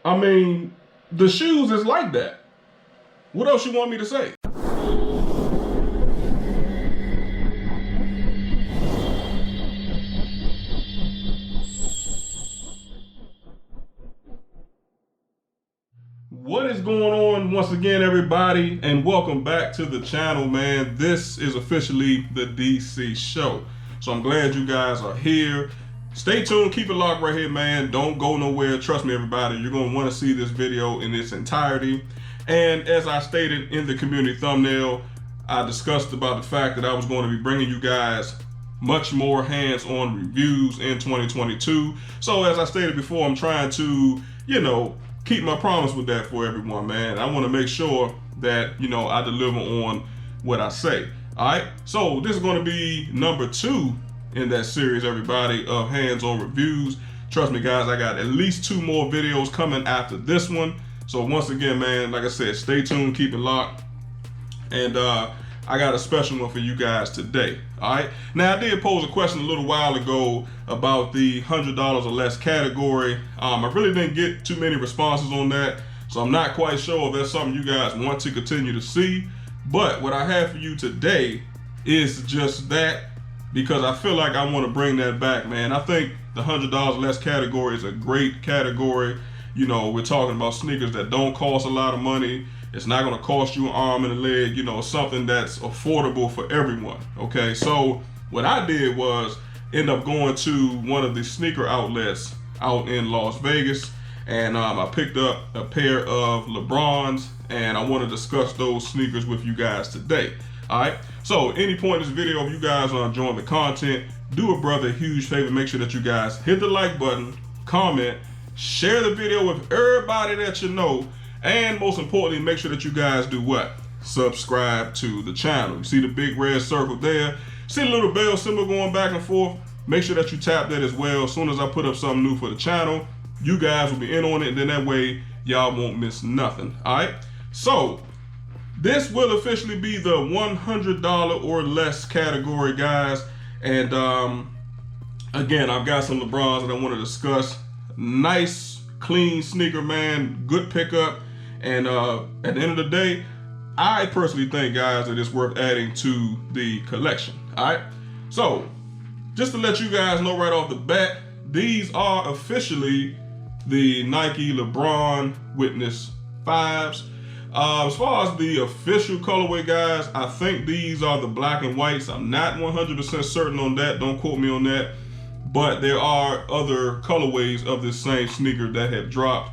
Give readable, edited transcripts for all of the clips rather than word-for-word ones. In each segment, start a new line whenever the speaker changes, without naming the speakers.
I mean, the shoes is like that. What else you want me to say? What is going on once again, everybody, and welcome back to the channel, man. This is officially the DC Show. So I'm glad you guys are here. Stay tuned, keep it locked right here, man. Don't go nowhere. Trust me, everybody, you're going to want to see this video in its entirety. And as I stated in the community thumbnail, I discussed about the fact that I was going to be bringing you guys much more hands-on reviews in 2022. So as I stated before, I'm trying to, keep my promise with that for everyone, man. I want to make sure that, I deliver on what I say. All right. So this is going to be number 2 in that series, everybody, of hands-on reviews. Trust me, guys, I got at least 2 more videos coming after this one. So once again, man, like I said, stay tuned, keep it locked. And I got a special one for you guys today. All right. Now, I did pose a question a little while ago about the $100 or less category. I really didn't get too many responses on that, so I'm not quite sure if that's something you guys want to continue to see. But what I have for you today is just that, because I feel like I want to bring that back, man. I think the $100 or less category is a great category. We're talking about sneakers that don't cost a lot of money. It's not going to cost you an arm and a leg, something that's affordable for everyone. Okay, so what I did was end up going to one of the sneaker outlets out in Las Vegas, and I picked up a pair of LeBrons, and I want to discuss those sneakers with you guys today. All right, so any point in this video, if you guys are enjoying the content, do a brother a huge favor. Make sure that you guys hit the like button, comment, share the video with everybody that you know, and most importantly, make sure that you guys do what? Subscribe to the channel. You see the big red circle there? See the little bell symbol going back and forth? Make sure that you tap that as well. As soon as I put up something new for the channel, you guys will be in on it, and then that way y'all won't miss nothing. All right, so this will officially be the $100 or less category, guys. And again, I've got some LeBrons that I want to discuss. Nice, clean sneaker, man. Good pickup. And at the end of the day, I personally think, guys, that it's worth adding to the collection. All right. So just to let you guys know right off the bat, these are officially the Nike LeBron Witness 5s. As far as the official colorway, guys, I think these are the black and whites. I'm not 100% certain on that. Don't quote me on that. But there are other colorways of this same sneaker that have dropped.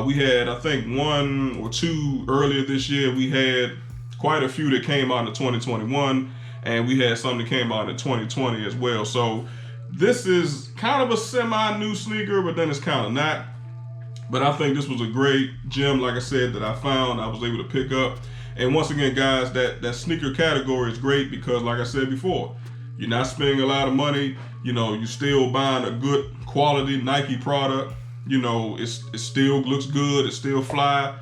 We had, I think, 1 or 2 earlier this year. We had quite a few that came out in 2021, and we had some that came out in 2020 as well. So this is kind of a semi-new sneaker, but then it's kind of not. But I think this was a great gem, like I said, that I found, I was able to pick up. And once again, guys, that sneaker category is great because, like I said before, you're not spending a lot of money. You're still buying a good quality Nike product. It still looks good. It's still fly,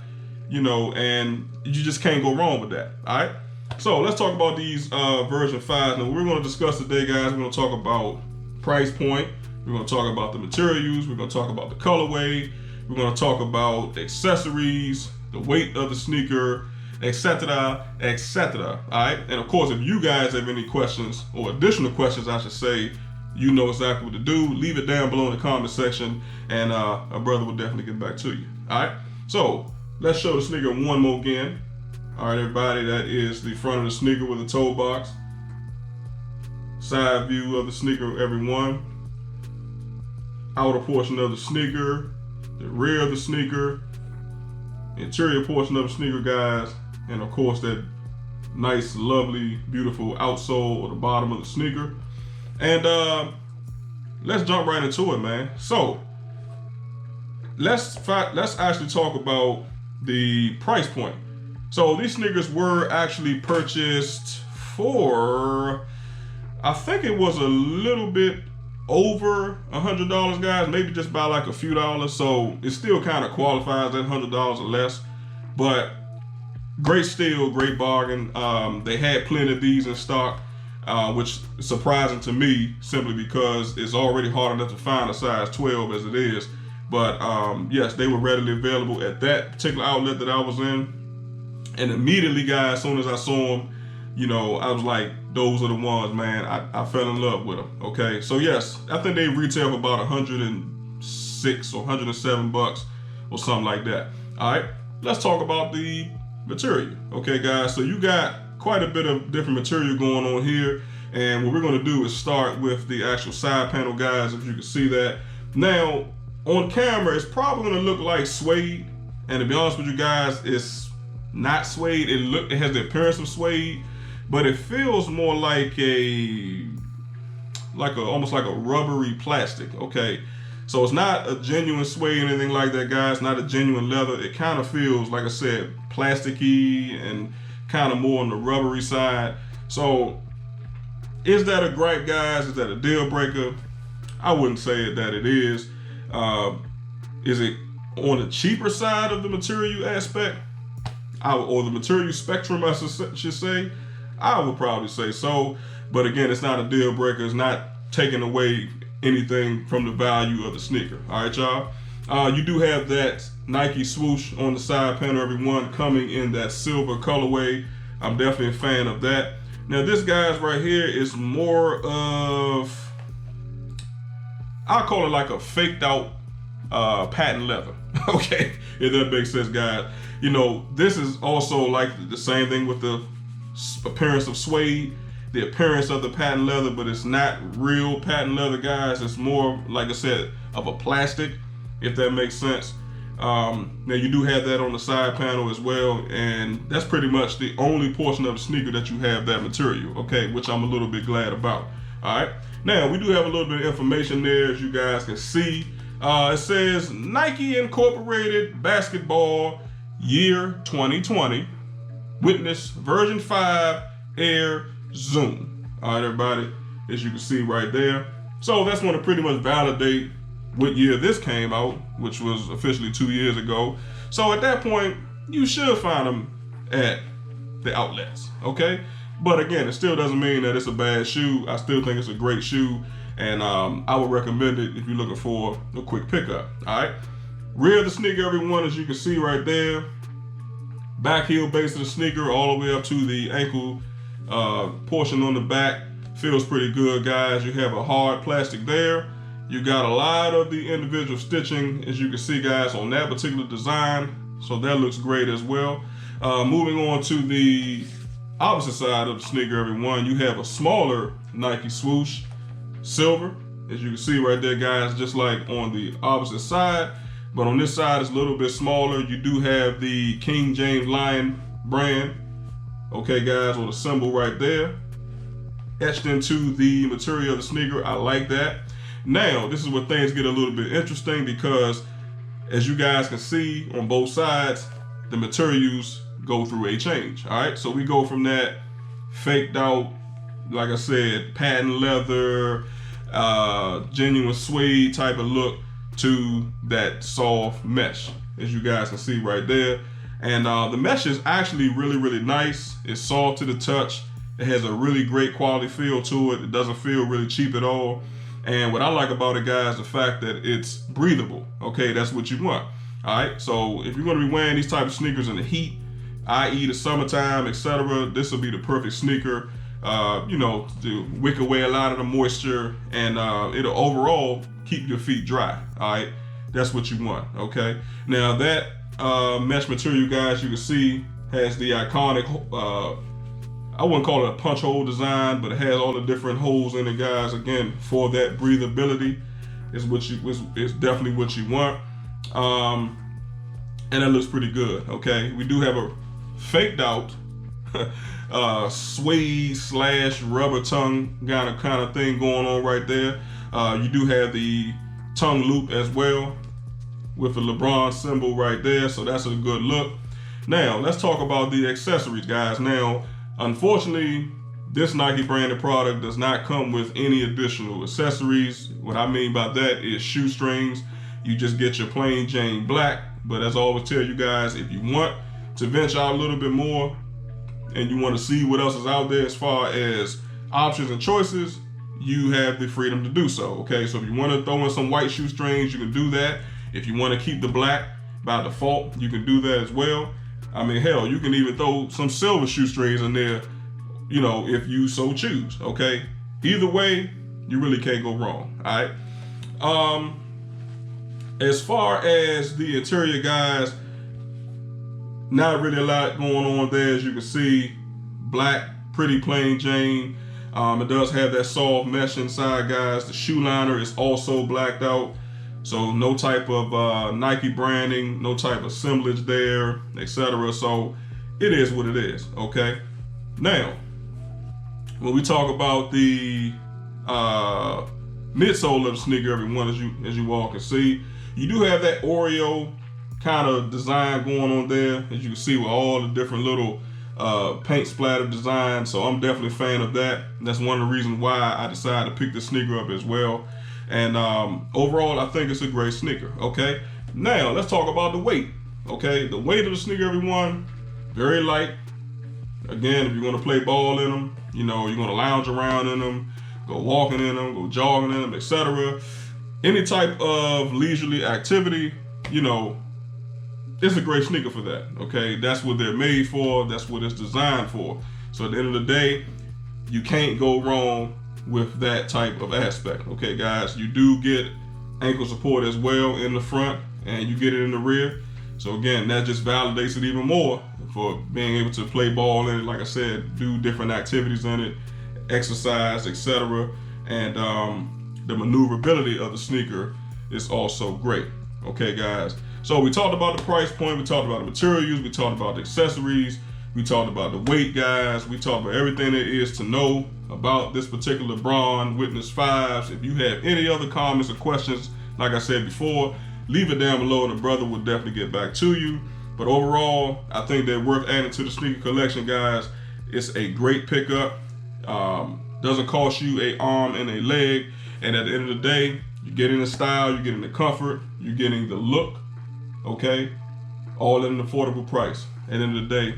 and you just can't go wrong with that. All right. So let's talk about these version 5s. Now, we're going to discuss today, guys. We're going to talk about price point. We're going to talk about the materials. We're going to talk about the colorway. We're going to talk about accessories, the weight of the sneaker, etc., etc. All right. And of course, if you guys have any questions or additional questions, I should say, you know exactly what to do. Leave it down below in the comment section, and a brother will definitely get back to you. All right. So let's show the sneaker one more again. All right, everybody. That is the front of the sneaker with a toe box. Side view of the sneaker, everyone. Outer portion of the sneaker, the rear of the sneaker, interior portion of the sneaker, guys, and of course that nice, lovely, beautiful outsole or the bottom of the sneaker. And let's jump right into it, man. So let's actually talk about the price point. So these sneakers were actually purchased for, I think it was a little bit over $100, guys, maybe just by like a few dollars. So it still kind of qualifies at $100 or less, but great steal, great bargain. They had plenty of these in stock. Which is surprising to me simply because it's already hard enough to find a size 12 as it is. But yes, they were readily available at that particular outlet that I was in. And immediately, guys, as soon as I saw them, you know, I was like, those are the ones, man. I fell in love with them. Okay, so yes, I think they retail for about $106 or $107 or something like that. All right, let's talk about the material. Okay, guys, so you got quite a bit of different material going on here, and what we're going to do is start with the actual side panel, guys. If you can see that now on camera, it's probably going to look like suede, and to be honest with you guys, it's not suede. It has the appearance of suede, but it feels more like almost like a rubbery plastic. Okay, so it's not a genuine suede or anything like that, guys. Not a genuine leather. It kind of feels, like I said, plasticky and kind of more on the rubbery side. So is that a gripe, guys? Is that a deal breaker? I wouldn't say that it is. Is it on the cheaper side of the material aspect? Or the material spectrum, I should say? I would probably say so. But again, it's not a deal breaker. It's not taking away anything from the value of the sneaker. All right, y'all. You do have that Nike swoosh on the side panel, everyone, coming in that silver colorway. I'm definitely a fan of that. Now, this guy's right here is more of, I'll call it like a faked out patent leather. Okay, if that makes sense, guys. You know, this is also like the same thing with the appearance of suede, the appearance of the patent leather, but it's not real patent leather, guys. It's more, like I said, of a plastic, if that makes sense. Now, you do have that on the side panel as well, and that's pretty much the only portion of the sneaker that you have that material, okay, which I'm a little bit glad about. All right, now we do have a little bit of information there, as you guys can see. It says Nike Incorporated Basketball Year 2020, Witness version 5 Air Zoom. All right, everybody, as you can see right there. So that's going to pretty much validate what year this came out, which was officially 2 years ago. So at that point, you should find them at the outlets, okay? But again, it still doesn't mean that it's a bad shoe. I still think it's a great shoe, and I would recommend it if you're looking for a quick pickup, all right? Rear of the sneaker, everyone, as you can see right there. Back heel base of the sneaker all the way up to the ankle portion on the back. Feels pretty good, guys. You have a hard plastic there. You got a lot of the individual stitching, as you can see, guys, on that particular design. So that looks great as well. Moving on to the opposite side of the sneaker, everyone, you have a smaller Nike swoosh, silver, as you can see right there, guys, just like on the opposite side. But on this side, it's a little bit smaller. You do have the King James Lion brand, okay, guys, or the symbol right there, etched into the material of the sneaker. I like that. Now, this is where things get a little bit interesting, because as you guys can see on both sides, the materials go through a change. All right, so we go from that faked out, like I said, patent leather, genuine suede type of look to that soft mesh, as you guys can see right there. And the mesh is actually really, really nice. It's soft to the touch. It has a really great quality feel to it. It doesn't feel really cheap at all. And what I like about it, guys, the fact that it's breathable. Okay, that's what you want. All right, so if you're going to be wearing these type of sneakers in the heat, i.e. the summertime, etc., this will be the perfect sneaker, you know, to wick away a lot of the moisture, and it'll overall keep your feet dry. All right, that's what you want. Okay, now that mesh material, guys, you can see has the iconic I wouldn't call it a punch hole design, but it has all the different holes in it, guys. Again, for that breathability is definitely what you want. And that looks pretty good. Okay, we do have a faked out suede / rubber tongue kind of thing going on right there. You do have the tongue loop as well with the LeBron symbol right there, so that's a good look. Now let's talk about the accessories, guys. Now, unfortunately, this Nike branded product does not come with any additional accessories. What I mean by that is shoestrings. You just get your plain Jane black. But as I always tell you guys, if you want to venture out a little bit more and you want to see what else is out there as far as options and choices, you have the freedom to do so. Okay, so if you want to throw in some white shoestrings, you can do that. If you want to keep the black by default, you can do that as well. I mean, hell, you can even throw some silver shoestrings in there, you know, if you so choose, okay? Either way, you really can't go wrong, all right? As far as the interior, guys, not really a lot going on there. As you can see, black, pretty plain Jane. It does have that soft mesh inside, guys. The shoe liner is also blacked out. So no type of Nike branding, no type of assemblage there, etc. So it is what it is, okay? Now, when we talk about the midsole of the sneaker, everyone, as you all can see, you do have that Oreo kind of design going on there, as you can see, with all the different little paint splatter design. So I'm definitely a fan of that. And that's one of the reasons why I decided to pick this sneaker up as well. And overall, I think it's a great sneaker, okay? Now, let's talk about the weight, okay? The weight of the sneaker, everyone, very light. Again, if you're gonna play ball in them, you know, you're gonna lounge around in them, go walking in them, go jogging in them, etc. Any type of leisurely activity, you know, it's a great sneaker for that, okay? That's what they're made for. That's what it's designed for. So at the end of the day, you can't go wrong with that type of aspect, okay, guys? You do get ankle support as well in the front, and you get it in the rear. So again, that just validates it even more for being able to play ball in it, like I said, do different activities in it, exercise, etc. And the maneuverability of the sneaker is also great, okay, guys? So we talked about the price point, we talked about the materials, we talked about the accessories, we talked about the weight, guys, we talked about everything there is to know about this particular Braun Witness 5s. If you have any other comments or questions, like I said before, leave it down below and the brother will definitely get back to you. But overall, I think they're worth adding to the sneaker collection, guys. It's a great pickup. Doesn't cost you an arm and a leg. And at the end of the day, you're getting the style, you're getting the comfort, you're getting the look, okay? All at an affordable price. At the end of the day,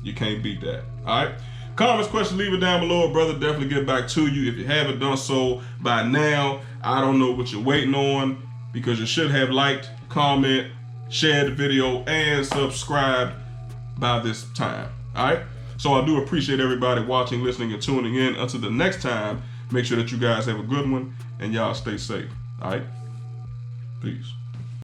you can't beat that, all right? Comments, questions, leave it down below. Brother, definitely get back to you. If you haven't done so by now, I don't know what you're waiting on, because you should have liked, comment, shared the video, and subscribed by this time, all right? So I do appreciate everybody watching, listening, and tuning in. Until the next time, make sure that you guys have a good one, and y'all stay safe, all right? Peace.